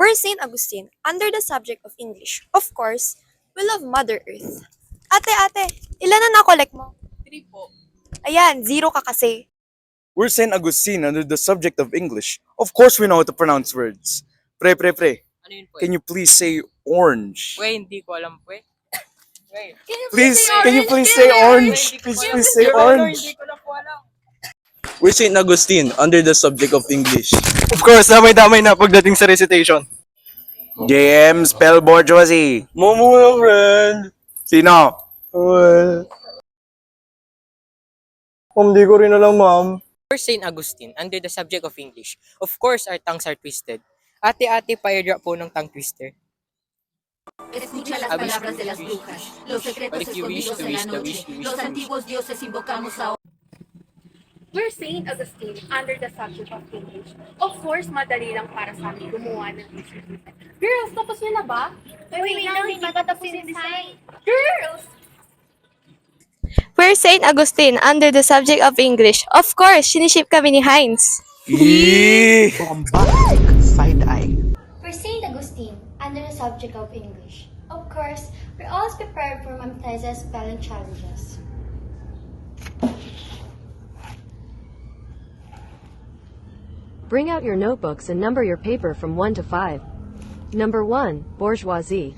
We're St. Augustine, under the subject of English. Of course, we love Mother Earth. Ate, ilan na na-collect mo? 3 po. Ayan, 0 ka kasi. We're St. Augustine under the subject of English. Of course we know how to pronounce words. Pre. Ano yun po? Can you please say orange? Hindi ko alam po Can you please say orange? Please say orange. Hindi ko na po alam. We're St. Augustine under the subject of English. Of course, damay-damay na pagdating sa recitation. JM spell bourgeoisie. Momo, friend. Sino? Well, di ko rin alam, ma'am. We're St. Augustine under the subject of English. Of course, our tongues are twisted. Ate, pa-airdrop po ng tongue twister. Escucha las palabras de las brujas, los secretos But if you wish escondidos to en la wish, the noche, wish, you wish los to antiguos dioses invocamos ahora. We're St. Augustine under the subject of English. Of course, madali lang para sa amin gumawa ng research. Girls, tapos nyo na ba? Wait lang, hindi pa tapos yung design. Girls! We're St. Augustine, under the subject of English. Of course, siniship kami ni Heinz. We're St. Augustine, under the subject of English. Of course, we're always prepared for Ma'am Teza's spelling challenges. Bring out your notebooks and number your paper from 1 to 5. Number 1, bourgeoisie.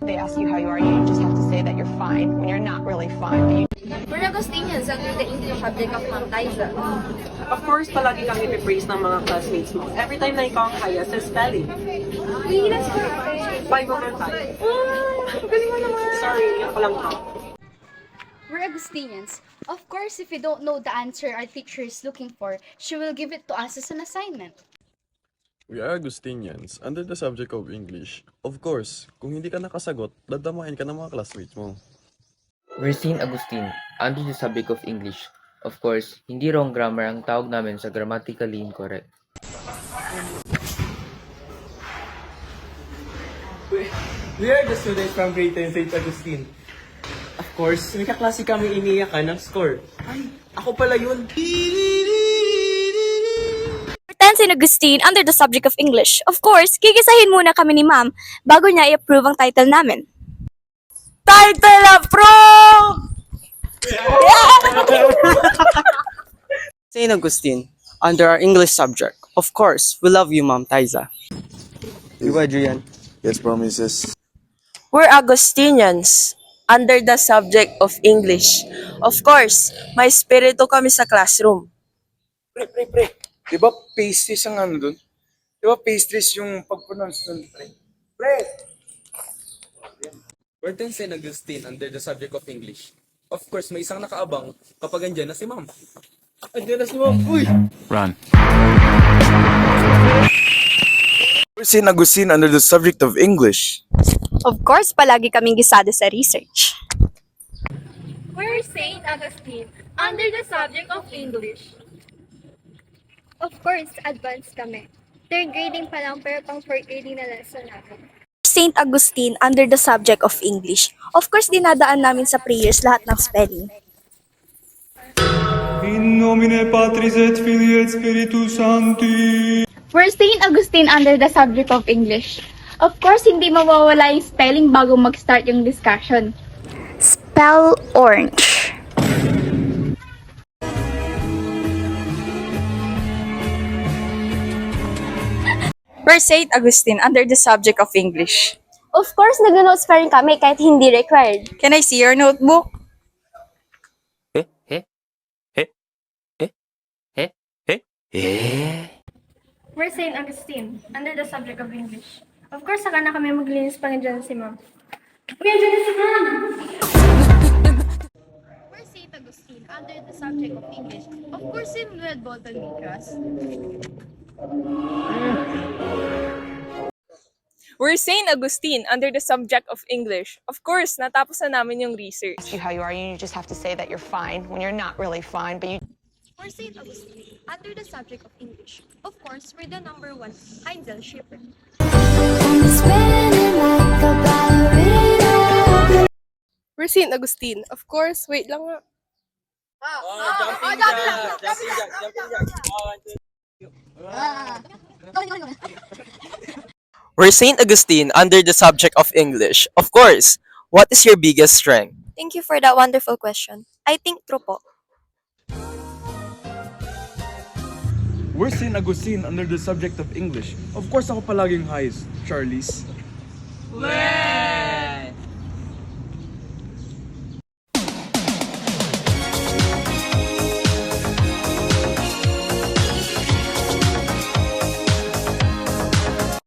They ask you how you are, you just have to say that you're fine when you're not really fine. We're Augustinians under the English subject of Ma'am Teza. Of course, palagi kang ipipraise ng mga classmates mo. Every time na ikaw ang highest sa spelling. Hey, that's perfect. 5 over 5. Galing mo naman. Sorry, ako lang to. We're Augustinians. Of course, if we don't know the answer our teacher is looking for, she will give it to us as an assignment. We are Augustinians under the subject of English. Of course, kung hindi ka nakasagot, dadamahin ka ng mga classmates mo. We're St. Augustine under the subject of English. Of course, hindi wrong grammar ang tawag namin sa grammatically incorrect. We are the students from Grade 10 St. Augustine. Of course, may kaklase kami iniyakan ng score. Ay, ako pala yun. We're St. Augustine, under the subject of English. Of course, kikisahin muna kami ni Ma'am bago niya i-approve ang title namin. Title approve! St. Augustine under our English subject. Of course, we love you, Ma'am Taiza. You ba, Julian? Yes, promises. We're Augustinians under the subject of English. Of course, may spirito kami sa classroom. Pre. Di ba pastries ang ano dun? Di ba pastries yung pag-pronounce dun, pre? We're St. Augustine under the subject of English. Of course, may isang nakaabang kapag andyan na si ma'am. Andiyan na si ma'am. Uy! Run. We're St. Augustine under the subject of English. Of course, palagi kaming gisado sa research. We're St. Augustine under the subject of English. Of course, advanced kami. Third grading pa lang pero pang fourth grading na lesson natin. St. Augustine under the subject of English. Of course, dinadaan namin sa prayers lahat ng spelling. In nomine Patris et Filii et Spiritus Sancti. We're St. Augustine under the subject of English. Of course, hindi mawawala yung spelling bago mag-start yung discussion. Spell orange. We're St. Augustine under the subject of English. Of course, nag-notes pa rin kami kahit hindi required. Can I see your notebook? We're St. Augustine under the subject of English. Of course, saka na kami maglinis pa dyan si Ma'am. Uy, dyan na si Ma'am! We're St. Augustine under the subject of English. Of course, in Red Bottle Micras. We're St. Augustine under the subject of English. Of course, natapos na namin yung research. Ask you how you are, you just have to say that you're fine when you're not really fine, but you We're St. Augustine under the subject of English. Of course, we're the number 1 Heinzel shipper. We're St. Augustine. Of course, wait lang nga. Jumping jack. We're St. Augustine under the subject of English. Of course, what is your biggest strength? Thank you for that wonderful question. I think true po. We're St. Augustine under the subject of English. Of course, ako palaging highest, Charlize.